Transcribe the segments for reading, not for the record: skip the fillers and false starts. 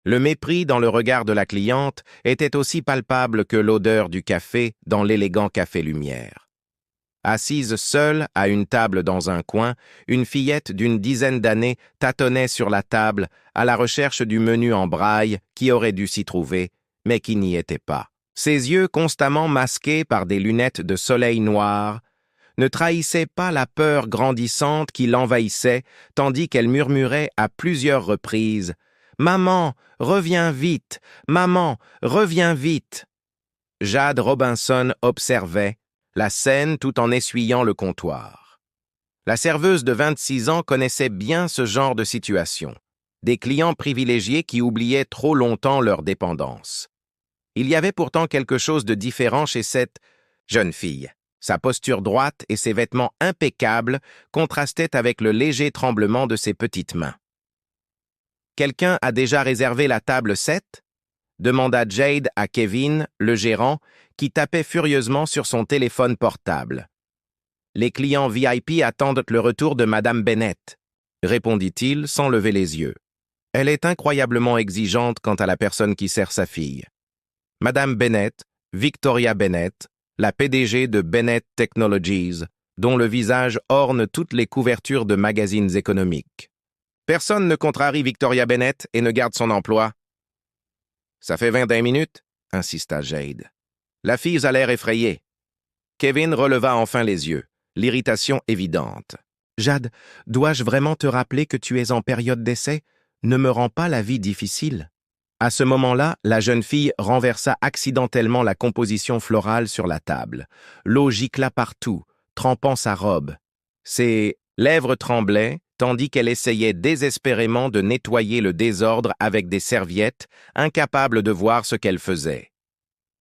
Le mépris dans le regard de la cliente était aussi palpable que l'odeur du café dans l'élégant café Lumière. Assise seule à une table dans un coin, une fillette d'une dizaine d'années tâtonnait sur la table à la recherche du menu en braille qui aurait dû s'y trouver, mais qui n'y était pas. Ses yeux constamment masqués par des lunettes de soleil noir ne trahissaient pas la peur grandissante qui l'envahissait, tandis qu'elle murmurait à plusieurs reprises « Maman, reviens vite! Maman, reviens vite !» Jade Robinson observait la scène tout en essuyant le comptoir. La serveuse de 26 ans connaissait bien ce genre de situation. Des clients privilégiés qui oubliaient trop longtemps leur dépendance. Il y avait pourtant quelque chose de différent chez cette jeune fille. Sa posture droite et ses vêtements impeccables contrastaient avec le léger tremblement de ses petites mains. « Quelqu'un a déjà réservé la table 7 ?» demanda Jade à Kevin, le gérant, qui tapait furieusement sur son téléphone portable. « Les clients VIP attendent le retour de Madame Bennett », répondit-il sans lever les yeux. Elle est incroyablement exigeante quant à la personne qui sert sa fille. Madame Bennett, Victoria Bennett, la PDG de Bennett Technologies, dont le visage orne toutes les couvertures de magazines économiques. Personne ne contrarie Victoria Bennett et ne garde son emploi. Ça fait 20 minutes, insista Jade. La fille a l'air effrayée. Kevin releva enfin les yeux, l'irritation évidente. Jade, dois-je vraiment te rappeler que tu es en période d'essai? Ne me rends pas la vie difficile. À ce moment-là, la jeune fille renversa accidentellement la composition florale sur la table. L'eau gicla partout, trempant sa robe. Ses lèvres tremblaient, tandis qu'elle essayait désespérément de nettoyer le désordre avec des serviettes, incapable de voir ce qu'elle faisait.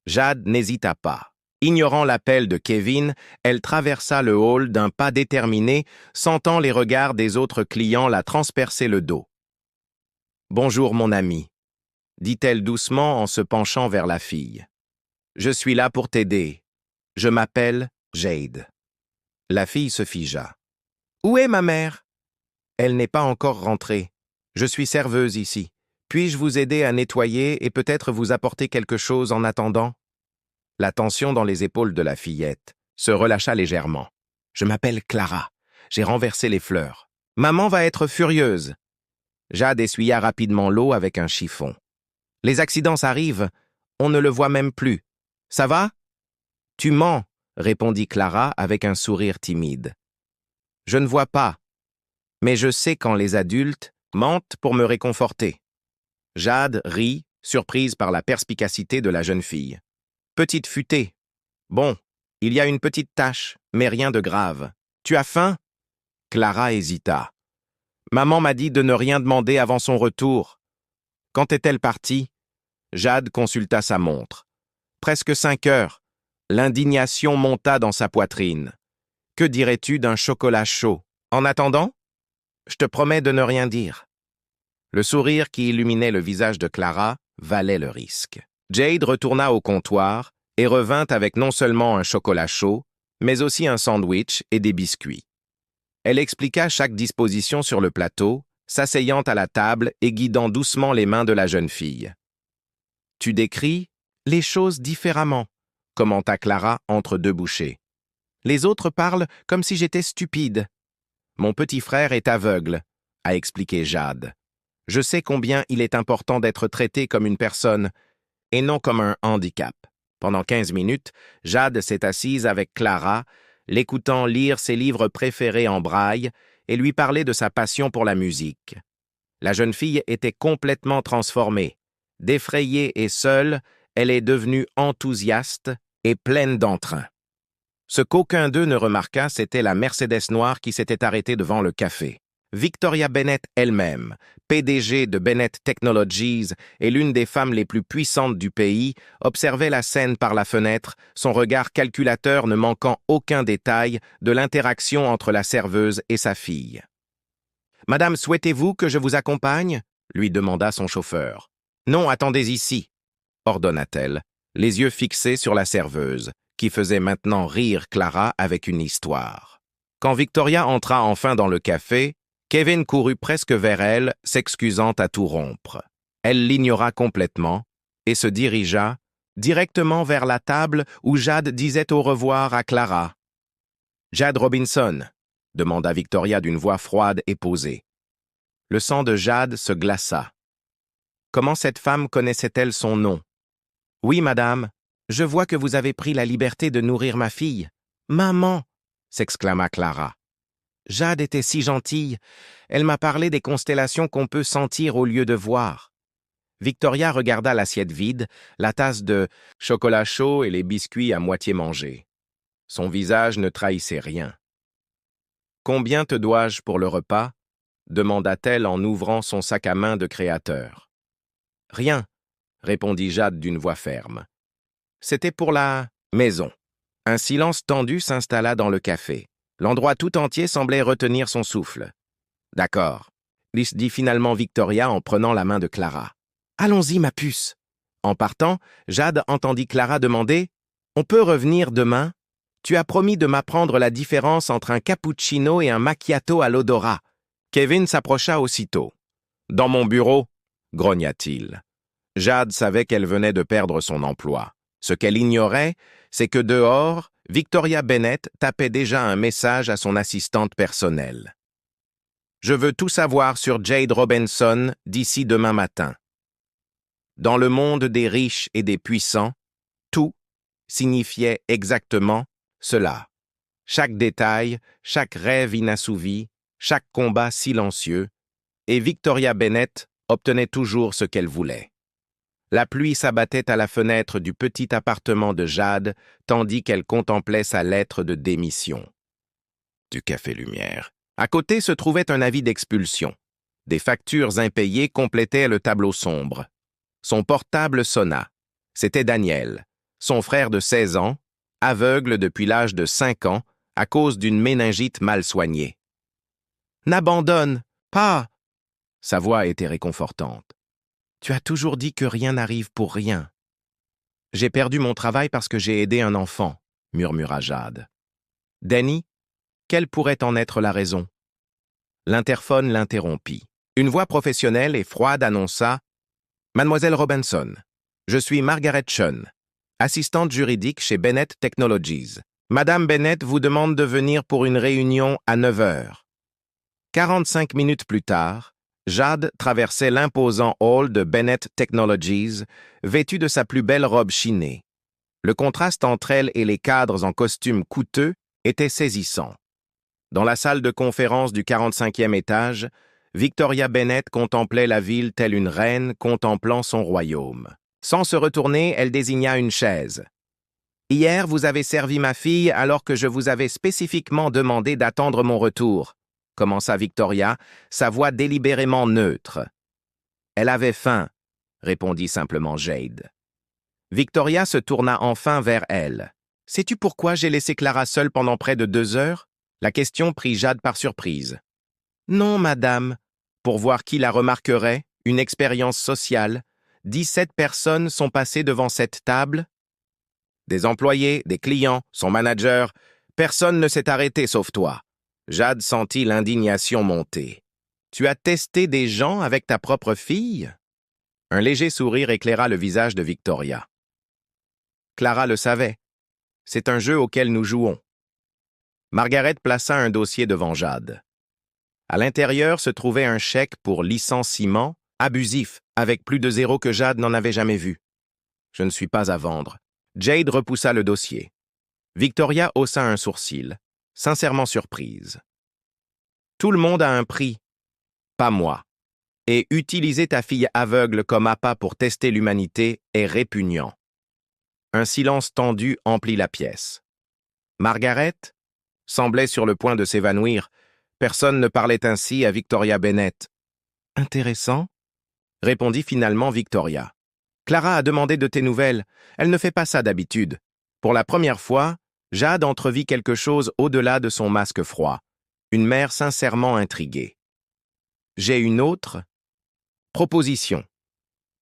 Jade n'hésita pas. Ignorant l'appel de Kevin, elle traversa le hall d'un pas déterminé, sentant les regards des autres clients la transpercer le dos. « Bonjour, mon ami », dit-elle doucement en se penchant vers la fille. « Je suis là pour t'aider. Je m'appelle Jade. » La fille se figea. « Où est ma mère? » « Elle n'est pas encore rentrée. Je suis serveuse ici. Puis-je vous aider à nettoyer et peut-être vous apporter quelque chose en attendant? » La tension dans les épaules de la fillette se relâcha légèrement. « Je m'appelle Clara. J'ai renversé les fleurs. Maman va être furieuse. » Jade essuya rapidement l'eau avec un chiffon. « Les accidents arrivent. On ne le voit même plus. Ça va? »« Tu mens, » répondit Clara avec un sourire timide. « Je ne vois pas. Mais je sais quand les adultes mentent pour me réconforter. » Jade rit, surprise par la perspicacité de la jeune fille. « Petite futée. Bon, il y a une petite tache, mais rien de grave. Tu as faim? » Clara hésita. « Maman m'a dit de ne rien demander avant son retour. » Quand est-elle partie? Jade consulta sa montre. Presque 5 heures. L'indignation monta dans sa poitrine. Que dirais-tu d'un chocolat chaud? En attendant? Je te promets de ne rien dire. Le sourire qui illuminait le visage de Clara valait le risque. Jade retourna au comptoir et revint avec non seulement un chocolat chaud, mais aussi un sandwich et des biscuits. Elle expliqua chaque disposition sur le plateau, s'asseyant à la table et guidant doucement les mains de la jeune fille. « Tu décris les choses différemment, » commenta Clara entre deux bouchées. « Les autres parlent comme si j'étais stupide. » « Mon petit frère est aveugle, » a expliqué Jade. « Je sais combien il est important d'être traité comme une personne et non comme un handicap. » Pendant 15 minutes, Jade s'est assise avec Clara, l'écoutant lire ses livres préférés en braille et lui parler de sa passion pour la musique. La jeune fille était complètement transformée. Défrayée et seule, elle est devenue enthousiaste et pleine d'entrain. Ce qu'aucun d'eux ne remarqua, c'était la Mercedes noire qui s'était arrêtée devant le café. Victoria Bennett elle-même, PDG de Bennett Technologies et l'une des femmes les plus puissantes du pays, observait la scène par la fenêtre, son regard calculateur ne manquant aucun détail de l'interaction entre la serveuse et sa fille. « Madame, souhaitez-vous que je vous accompagne ?» lui demanda son chauffeur. « Non, attendez ici » ordonna-t-elle, les yeux fixés sur la serveuse, qui faisait maintenant rire Clara avec une histoire. Quand Victoria entra enfin dans le café, Kevin courut presque vers elle, s'excusant à tout rompre. Elle l'ignora complètement et se dirigea directement vers la table où Jade disait au revoir à Clara. « Jade Robinson » demanda Victoria d'une voix froide et posée. Le sang de Jade se glaça. Comment cette femme connaissait-elle son nom? « Oui, madame, je vois que vous avez pris la liberté de nourrir ma fille. »« Maman !» s'exclama Clara. « Jade était si gentille. Elle m'a parlé des constellations qu'on peut sentir au lieu de voir. » Victoria regarda l'assiette vide, la tasse de chocolat chaud et les biscuits à moitié mangés. Son visage ne trahissait rien. « Combien te dois-je pour le repas ?» demanda-t-elle en ouvrant son sac à main de créateur. « Rien, » répondit Jade d'une voix ferme. C'était pour la maison. Un silence tendu s'installa dans le café. L'endroit tout entier semblait retenir son souffle. « D'accord, » dit finalement Victoria en prenant la main de Clara. « Allons-y, ma puce. » En partant, Jade entendit Clara demander « On peut revenir demain? Tu as promis de m'apprendre la différence entre un cappuccino et un macchiato à l'odorat. » Kevin s'approcha aussitôt. « Dans mon bureau » grogna-t-il. Jade savait qu'elle venait de perdre son emploi. Ce qu'elle ignorait, c'est que dehors, Victoria Bennett tapait déjà un message à son assistante personnelle. « Je veux tout savoir sur Jade Robinson d'ici demain matin. » Dans le monde des riches et des puissants, tout signifiait exactement cela. Chaque détail, chaque rêve inassouvi, chaque combat silencieux, et Victoria Bennett obtenait toujours ce qu'elle voulait. La pluie s'abattait à la fenêtre du petit appartement de Jade, tandis qu'elle contemplait sa lettre de démission. Du Café Lumière. À côté se trouvait un avis d'expulsion. Des factures impayées complétaient le tableau sombre. Son portable sonna. C'était Daniel, son frère de 16 ans, aveugle depuis l'âge de 5 ans à cause d'une méningite mal soignée. « N'abandonne pas !» Sa voix était réconfortante. « Tu as toujours dit que rien n'arrive pour rien. »« J'ai perdu mon travail parce que j'ai aidé un enfant, » murmura Jade. « Danny, quelle pourrait en être la raison ?» L'interphone l'interrompit. Une voix professionnelle et froide annonça « Mademoiselle Robinson, je suis Margaret Chun, assistante juridique chez Bennett Technologies. Madame Bennett vous demande de venir pour une réunion à 9 heures. » 45 minutes plus tard, Jade traversait l'imposant hall de Bennett Technologies, vêtue de sa plus belle robe chinée. Le contraste entre elle et les cadres en costume coûteux était saisissant. Dans la salle de conférence du 45e étage, Victoria Bennett contemplait la ville telle une reine contemplant son royaume. Sans se retourner, elle désigna une chaise. « Hier, vous avez servi ma fille alors que je vous avais spécifiquement demandé d'attendre mon retour. » commença Victoria, sa voix délibérément neutre. « Elle avait faim, » répondit simplement Jade. Victoria se tourna enfin vers elle. « Sais-tu pourquoi j'ai laissé Clara seule pendant près de 2 heures ?» La question prit Jade par surprise. « Non, madame. Pour voir qui la remarquerait, une expérience sociale. 17 personnes sont passées devant cette table. Des employés, des clients, son manager. Personne ne s'est arrêté sauf toi. » Jade sentit l'indignation monter. « Tu as testé des gens avec ta propre fille ?» Un léger sourire éclaira le visage de Victoria. Clara le savait. C'est un jeu auquel nous jouons. Margaret plaça un dossier devant Jade. À l'intérieur se trouvait un chèque pour licenciement abusif, avec plus de zéro que Jade n'en avait jamais vu. « Je ne suis pas à vendre. » Jade repoussa le dossier. Victoria haussa un sourcil, sincèrement surprise. « Tout le monde a un prix, pas moi. Et utiliser ta fille aveugle comme appât pour tester l'humanité est répugnant. » Un silence tendu emplit la pièce. Margaret semblait sur le point de s'évanouir. Personne ne parlait ainsi à Victoria Bennett. « Intéressant, » répondit finalement Victoria. « Clara a demandé de tes nouvelles. Elle ne fait pas ça d'habitude. » Pour la première fois, Jade entrevit quelque chose au-delà de son masque froid. Une mère sincèrement intriguée. « J'ai une autre proposition. »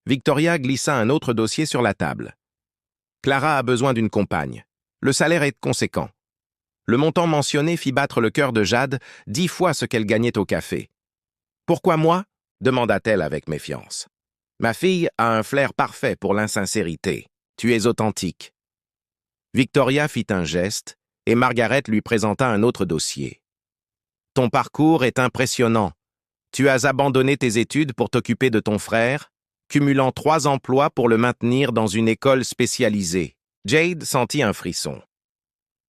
Victoria glissa un autre dossier sur la table. « Clara a besoin d'une compagne. Le salaire est conséquent. » Le montant mentionné fit battre le cœur de Jade 10 fois ce qu'elle gagnait au café. « Pourquoi moi ?» demanda-t-elle avec méfiance. Ma fille a un flair parfait pour l'insincérité. Tu es authentique. Victoria fit un geste et Margaret lui présenta un autre dossier. Ton parcours est impressionnant. Tu as abandonné tes études pour t'occuper de ton frère, cumulant 3 emplois pour le maintenir dans une école spécialisée. Jade sentit un frisson.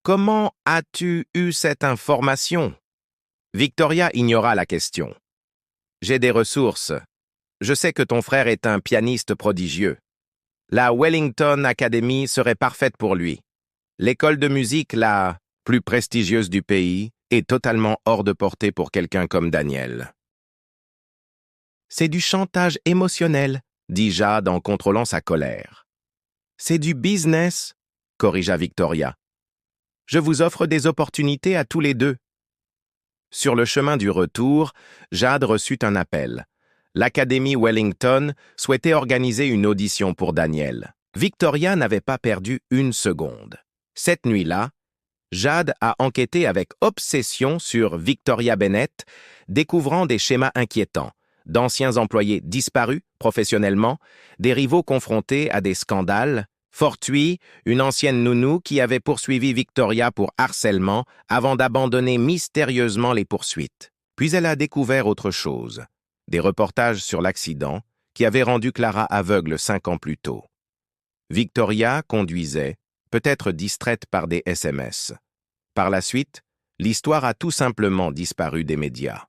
Comment as-tu eu cette information? Victoria ignora la question. J'ai des ressources. Je sais que ton frère est un pianiste prodigieux. La Wellington Academy serait parfaite pour lui. L'école de musique la plus prestigieuse du pays est totalement hors de portée pour quelqu'un comme Daniel. C'est du chantage émotionnel, dit Jade en contrôlant sa colère. C'est du business, corrigea Victoria. Je vous offre des opportunités à tous les deux. Sur le chemin du retour, Jade reçut un appel. L'Académie Wellington souhaitait organiser une audition pour Daniel. Victoria n'avait pas perdu une seconde. Cette nuit-là, Jade a enquêté avec obsession sur Victoria Bennett, découvrant des schémas inquiétants, d'anciens employés disparus professionnellement, des rivaux confrontés à des scandales, fortuits, une ancienne nounou qui avait poursuivi Victoria pour harcèlement avant d'abandonner mystérieusement les poursuites. Puis elle a découvert autre chose, des reportages sur l'accident qui avait rendu Clara aveugle 5 ans plus tôt. Victoria conduisait, peut-être distraite par des SMS. Par la suite, l'histoire a tout simplement disparu des médias.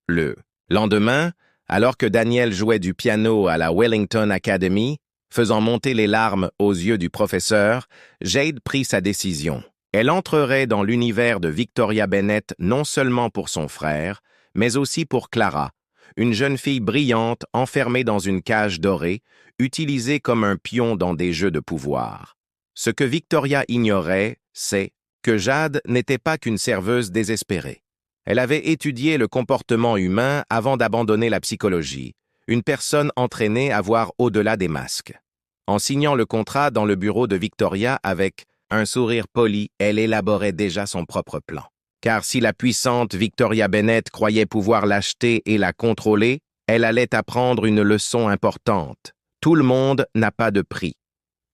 Le lendemain, alors que Daniel jouait du piano à la Wellington Academy, faisant monter les larmes aux yeux du professeur, Jade prit sa décision. Elle entrerait dans l'univers de Victoria Bennett non seulement pour son frère, mais aussi pour Clara, une jeune fille brillante enfermée dans une cage dorée, utilisée comme un pion dans des jeux de pouvoir. Ce que Victoria ignorait, c'est que Jade n'était pas qu'une serveuse désespérée. Elle avait étudié le comportement humain avant d'abandonner la psychologie, une personne entraînée à voir au-delà des masques. En signant le contrat dans le bureau de Victoria avec un sourire poli, elle élaborait déjà son propre plan. Car si la puissante Victoria Bennett croyait pouvoir l'acheter et la contrôler, elle allait apprendre une leçon importante. Tout le monde n'a pas de prix.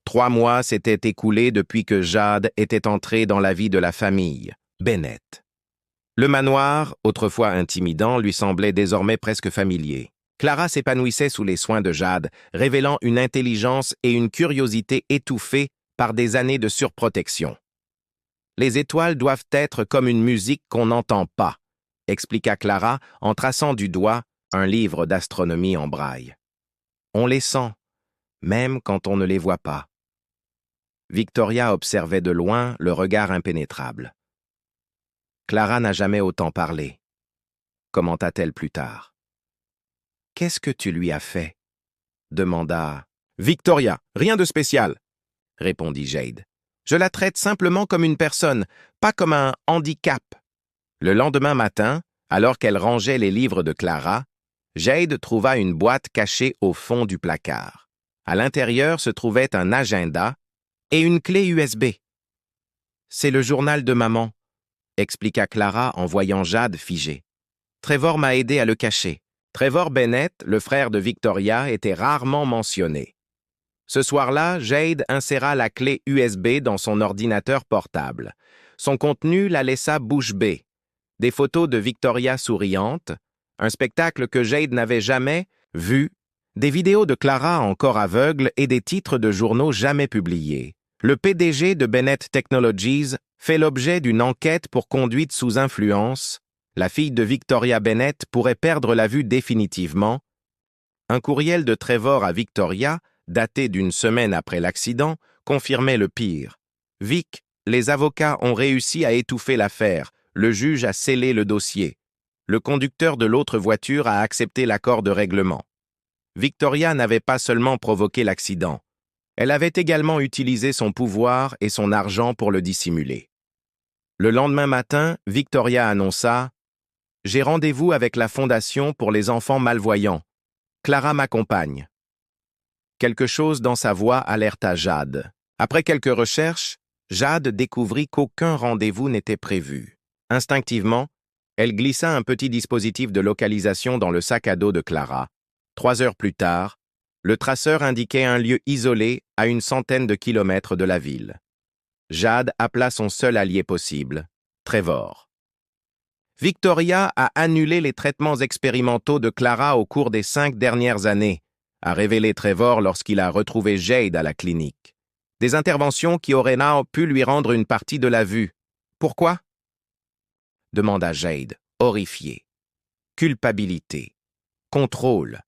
3 mois s'étaient écoulés depuis que Jade était entrée dans la vie de la famille Bennett. Le manoir, autrefois intimidant, lui semblait désormais presque familier. Clara s'épanouissait sous les soins de Jade, révélant une intelligence et une curiosité étouffées par des années de surprotection. Les étoiles doivent être comme une musique qu'on n'entend pas, expliqua Clara en traçant du doigt un livre d'astronomie en braille. On les sent, même quand on ne les voit pas. Victoria observait de loin, le regard impénétrable. Clara n'a jamais autant parlé, commenta-t-elle plus tard. « Qu'est-ce que tu lui as fait ?» demanda Victoria. « Rien de spécial, » répondit Jade. « Je la traite simplement comme une personne, pas comme un handicap. » Le lendemain matin, alors qu'elle rangeait les livres de Clara, Jade trouva une boîte cachée au fond du placard. À l'intérieur se trouvait un agenda et une clé USB. « C'est le journal de maman, » expliqua Clara en voyant Jade figée. « Trevor m'a aidé à le cacher. » Trevor Bennett, le frère de Victoria, était rarement mentionné. Ce soir-là, Jade inséra la clé USB dans son ordinateur portable. Son contenu la laissa bouche bée. Des photos de Victoria souriante, un spectacle que Jade n'avait jamais vu, des vidéos de Clara encore aveugle et des titres de journaux jamais publiés. Le PDG de Bennett Technologies fait l'objet d'une enquête pour conduite sous influence. La fille de Victoria Bennett pourrait perdre la vue définitivement. Un courriel de Trevor à Victoria, daté d'une semaine après l'accident, confirmait le pire. Vic, les avocats ont réussi à étouffer l'affaire. Le juge a scellé le dossier. Le conducteur de l'autre voiture a accepté l'accord de règlement. Victoria n'avait pas seulement provoqué l'accident. Elle avait également utilisé son pouvoir et son argent pour le dissimuler. Le lendemain matin, Victoria annonça « J'ai rendez-vous avec la Fondation pour les enfants malvoyants. Clara m'accompagne. » Quelque chose dans sa voix alerta Jade. Après quelques recherches, Jade découvrit qu'aucun rendez-vous n'était prévu. Instinctivement, elle glissa un petit dispositif de localisation dans le sac à dos de Clara. 3 heures plus tard, le traceur indiquait un lieu isolé à une centaine de kilomètres de la ville. Jade appela son seul allié possible, Trevor. Victoria a annulé les traitements expérimentaux de Clara au cours des 5 dernières années, a révélé Trevor lorsqu'il a retrouvé Jade à la clinique. Des interventions qui auraient pu lui rendre une partie de la vue. Pourquoi? Demanda Jade, horrifiée. Culpabilité. Contrôle.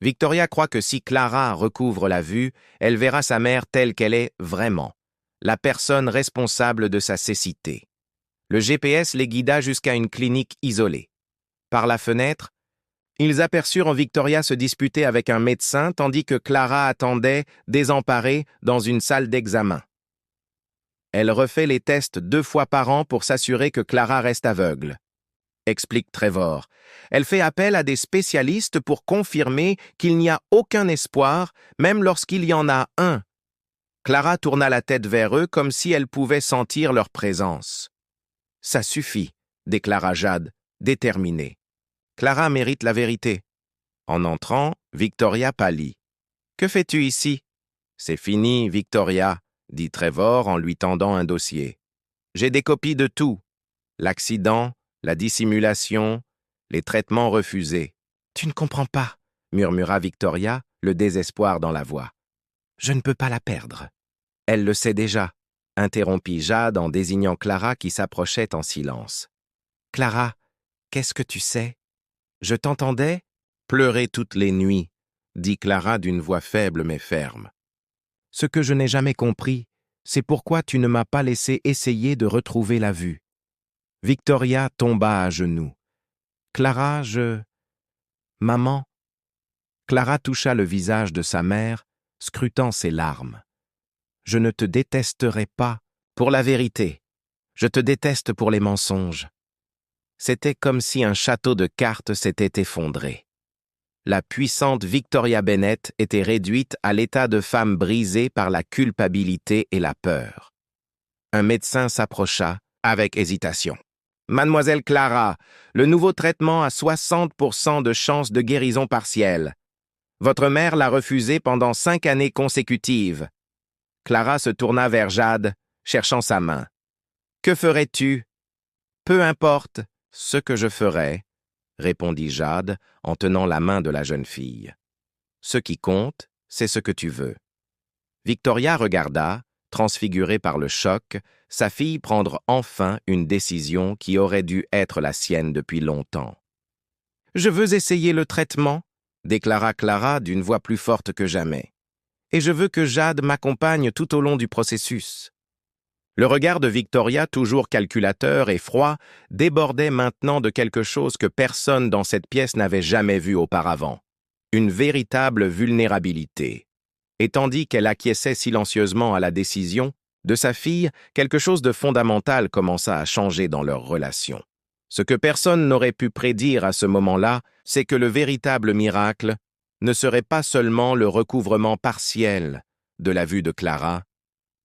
Victoria croit que si Clara recouvre la vue, elle verra sa mère telle qu'elle est vraiment, la personne responsable de sa cécité. Le GPS les guida jusqu'à une clinique isolée. Par la fenêtre, ils aperçurent Victoria se disputer avec un médecin tandis que Clara attendait, désemparée, dans une salle d'examen. Elle refait les tests 2 fois par an pour s'assurer que Clara reste aveugle, explique Trevor. Elle fait appel à des spécialistes pour confirmer qu'il n'y a aucun espoir, même lorsqu'il y en a un. Clara tourna la tête vers eux comme si elle pouvait sentir leur présence. « Ça suffit », déclara Jade, déterminée. Clara mérite la vérité. En entrant, Victoria pâlit. « Que fais-tu ici ?»« C'est fini, Victoria, » dit Trevor en lui tendant un dossier. « J'ai des copies de tout. L'accident, la dissimulation, les traitements refusés. »« Tu ne comprends pas, » murmura Victoria, le désespoir dans la voix. « Je ne peux pas la perdre. »« Elle le sait déjà, » interrompit Jade en désignant Clara qui s'approchait en silence. « Clara, qu'est-ce que tu sais? Je t'entendais pleurer toutes les nuits, » dit Clara d'une voix faible mais ferme. « Ce que je n'ai jamais compris, c'est pourquoi tu ne m'as pas laissé essayer de retrouver la vue. » Victoria tomba à genoux. « Clara, Maman ?» Clara toucha le visage de sa mère, scrutant ses larmes. « Je ne te détesterai pas pour la vérité. Je te déteste pour les mensonges. » C'était comme si un château de cartes s'était effondré. La puissante Victoria Bennett était réduite à l'état de femme brisée par la culpabilité et la peur. Un médecin s'approcha avec hésitation. « Mademoiselle Clara, le nouveau traitement a 60% de chances de guérison partielle. Votre mère l'a refusé pendant 5 années consécutives. » Clara se tourna vers Jade, cherchant sa main. « Que ferais-tu? »« Peu importe ce que je ferais, » répondit Jade en tenant la main de la jeune fille. « Ce qui compte, c'est ce que tu veux. » Victoria regarda, transfigurée par le choc, sa fille prendre enfin une décision qui aurait dû être la sienne depuis longtemps. « Je veux essayer le traitement, » déclara Clara d'une voix plus forte que jamais. « Et je veux que Jade m'accompagne tout au long du processus. » Le regard de Victoria, toujours calculateur et froid, débordait maintenant de quelque chose que personne dans cette pièce n'avait jamais vu auparavant. Une véritable vulnérabilité. Et tandis qu'elle acquiesçait silencieusement à la décision de sa fille, quelque chose de fondamental commença à changer dans leur relation. Ce que personne n'aurait pu prédire à ce moment-là, c'est que le véritable miracle ne serait pas seulement le recouvrement partiel de la vue de Clara,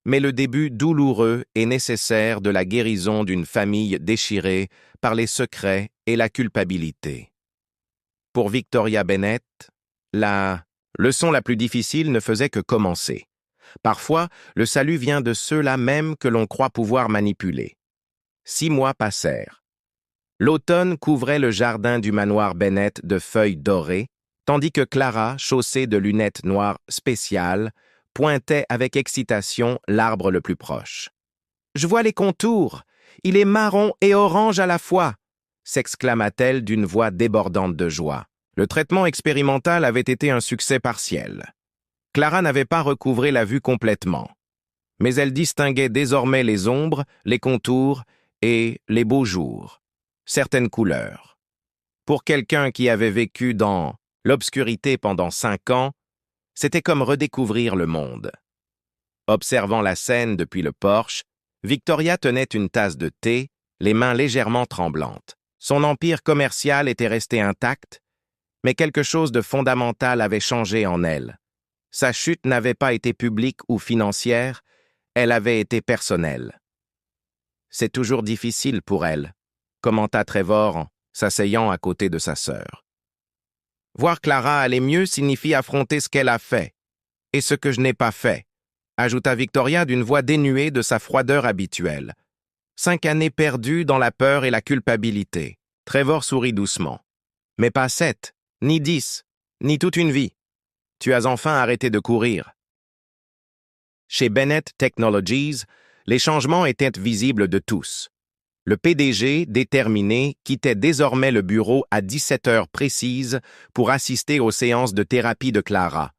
mais le début douloureux et nécessaire de la guérison d'une famille déchirée par les secrets et la culpabilité. Pour Victoria Bennett, la leçon la plus difficile ne faisait que commencer. Parfois, le salut vient de ceux-là même que l'on croit pouvoir manipuler. 6 mois passèrent. L'automne couvrait le jardin du manoir Bennett de feuilles dorées, tandis que Clara, chaussée de lunettes noires spéciales, pointait avec excitation l'arbre le plus proche. « Je vois les contours! Il est marron et orange à la fois !» s'exclama-t-elle d'une voix débordante de joie. Le traitement expérimental avait été un succès partiel. Clara n'avait pas recouvré la vue complètement, mais elle distinguait désormais les ombres, les contours et les beaux jours, certaines couleurs. Pour quelqu'un qui avait vécu dans l'obscurité pendant 5 ans, c'était comme redécouvrir le monde. Observant la scène depuis le porche, Victoria tenait une tasse de thé, les mains légèrement tremblantes. Son empire commercial était resté intact, mais quelque chose de fondamental avait changé en elle. Sa chute n'avait pas été publique ou financière, elle avait été personnelle. « C'est toujours difficile pour elle », commenta Trevor, s'asseyant à côté de sa sœur. Voir Clara aller mieux signifie affronter ce qu'elle a fait. Et ce que je n'ai pas fait, ajouta Victoria d'une voix dénuée de sa froideur habituelle. 5 années perdues dans la peur et la culpabilité. Trevor sourit doucement. Mais pas 7, ni 10, ni toute une vie. Tu as enfin arrêté de courir. Chez Bennett Technologies, les changements étaient visibles de tous. Le PDG, déterminé, quittait désormais le bureau à 17 heures précises pour assister aux séances de thérapie de Clara.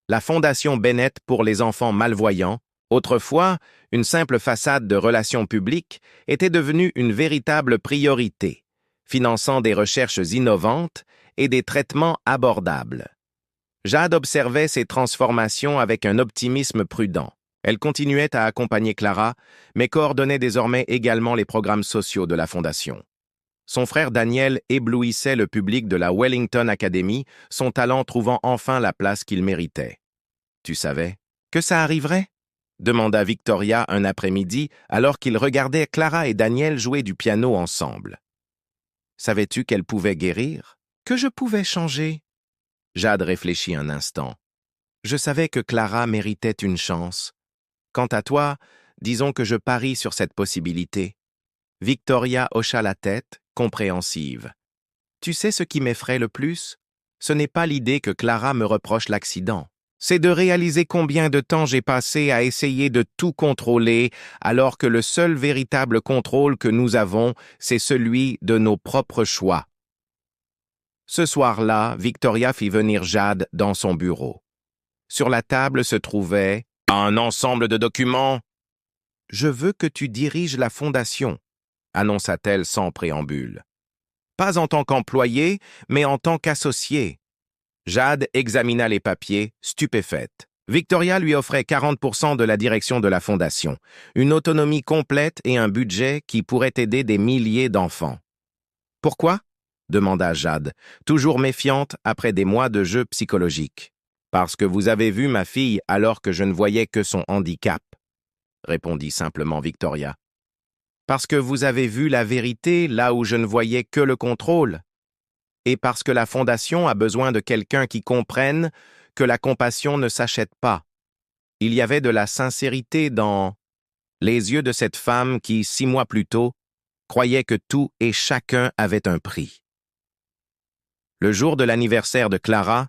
La Fondation Bennett pour les enfants malvoyants, autrefois une simple façade de relations publiques, était devenue une véritable priorité, finançant des recherches innovantes et des traitements abordables. Jade observait ces transformations avec un optimisme prudent. Elle continuait à accompagner Clara, mais coordonnait désormais également les programmes sociaux de la Fondation. Son frère Daniel éblouissait le public de la Wellington Academy, son talent trouvant enfin la place qu'il méritait. « Tu savais que ça arriverait ?» demanda Victoria un après-midi alors qu'ils regardaient Clara et Daniel jouer du piano ensemble. « Savais-tu qu'elle pouvait guérir? Que je pouvais changer? » Jade réfléchit un instant. « Je savais que Clara méritait une chance. Quant à toi, disons que je parie sur cette possibilité. » Victoria hocha la tête, compréhensive. « Tu sais ce qui m'effraie le plus? Ce n'est pas l'idée que Clara me reproche l'accident. C'est de réaliser combien de temps j'ai passé à essayer de tout contrôler, alors que le seul véritable contrôle que nous avons, c'est celui de nos propres choix. » Ce soir-là, Victoria fit venir Jade dans son bureau. Sur la table se trouvait un ensemble de documents. « Je veux que tu diriges la fondation, » annonça-t-elle sans préambule. « Pas en tant qu'employé, mais en tant qu'associé. » Jade examina les papiers, stupéfaite. Victoria lui offrait 40% de la direction de la fondation, une autonomie complète et un budget qui pourrait aider des milliers d'enfants. « Pourquoi ?» demanda Jade, toujours méfiante après des mois de jeux psychologiques. « Parce que vous avez vu ma fille alors que je ne voyais que son handicap, » répondit simplement Victoria. « Parce que vous avez vu la vérité là où je ne voyais que le contrôle. Et parce que la Fondation a besoin de quelqu'un qui comprenne que la compassion ne s'achète pas. Il y avait de la sincérité dans les yeux de cette femme qui, 6 mois plus tôt, croyait que tout et chacun avait un prix. » Le jour de l'anniversaire de Clara,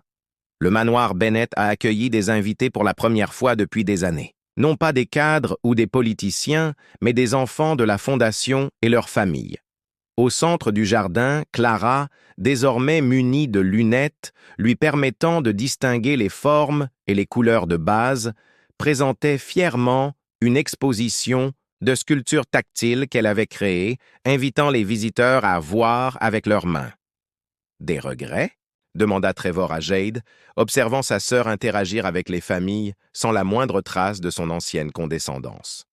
le manoir Bennett a accueilli des invités pour la première fois depuis des années. Non pas des cadres ou des politiciens, mais des enfants de la Fondation et leurs familles. Au centre du jardin, Clara, désormais munie de lunettes, lui permettant de distinguer les formes et les couleurs de base, présentait fièrement une exposition de sculptures tactiles qu'elle avait créées, invitant les visiteurs à voir avec leurs mains. « Des regrets ?» demanda Trevor à Jade, observant sa sœur interagir avec les familles sans la moindre trace de son ancienne condescendance.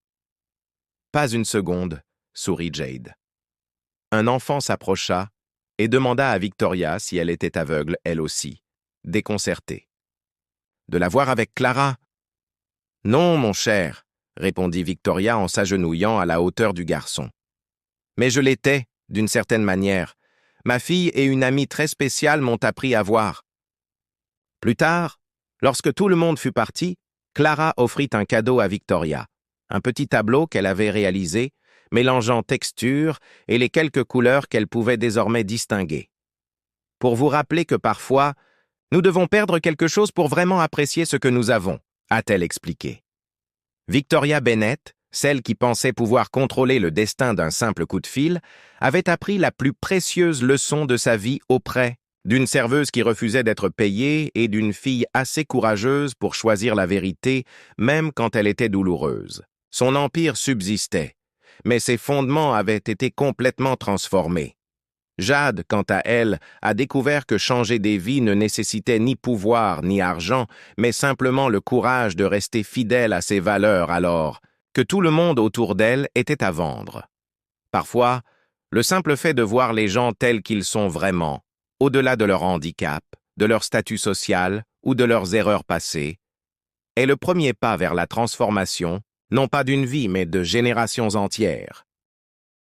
« Pas une seconde, » sourit Jade. Un enfant s'approcha et demanda à Victoria si elle était aveugle, elle aussi, déconcertée. « De la voir avec Clara ?»« Non, mon cher, » répondit Victoria en s'agenouillant à la hauteur du garçon. « Mais je l'étais, d'une certaine manière. Ma fille et une amie très spéciale m'ont appris à voir. » Plus tard, lorsque tout le monde fut parti, Clara offrit un cadeau à Victoria, un petit tableau qu'elle avait réalisé, mélangeant texture et les quelques couleurs qu'elle pouvait désormais distinguer. « Pour vous rappeler que parfois, nous devons perdre quelque chose pour vraiment apprécier ce que nous avons, » a-t-elle expliqué. Victoria Bennett, celle qui pensait pouvoir contrôler le destin d'un simple coup de fil, avait appris la plus précieuse leçon de sa vie auprès d'une serveuse qui refusait d'être payée et d'une fille assez courageuse pour choisir la vérité, même quand elle était douloureuse. Son empire subsistait, mais ses fondements avaient été complètement transformés. Jade, quant à elle, a découvert que changer des vies ne nécessitait ni pouvoir ni argent, mais simplement le courage de rester fidèle à ses valeurs alors que tout le monde autour d'elle était à vendre. Parfois, le simple fait de voir les gens tels qu'ils sont vraiment, au-delà de leur handicap, de leur statut social ou de leurs erreurs passées, est le premier pas vers la transformation, non pas d'une vie mais de générations entières.